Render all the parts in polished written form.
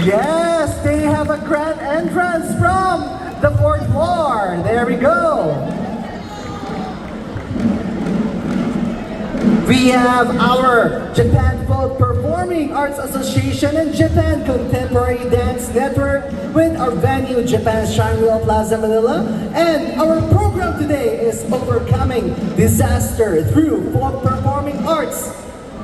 Yes, they have a grand entrance from the fourth floor. There we go. We have our Japan Folk Performing Arts Association and Japan Contemporary Dance Network with our venue, Japan's Shangri-La Plaza Manila. And our program today is Overcoming Disaster Through Folk Performing Arts.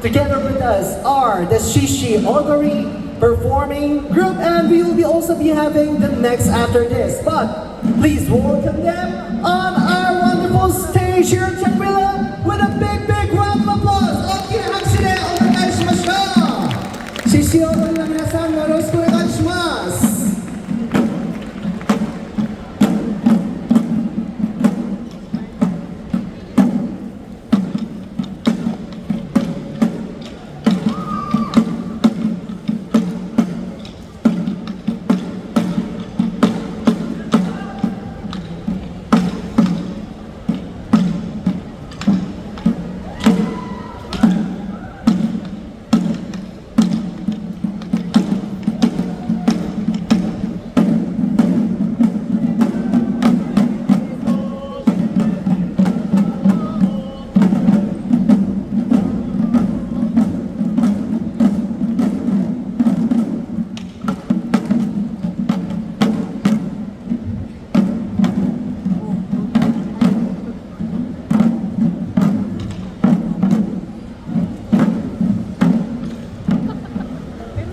Together with us are the Shishi Odori Performing Group, and we will also be having the next after this. But please welcome them on our wonderful stage here in Shangri-La with a big round of applause. Okay, hakushide onegai shimashou. Shishi Odori no minasan, yoroshiku onegai shimasu.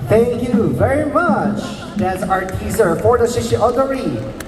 Thank you very much. That's our teaser for the Shishi Odori.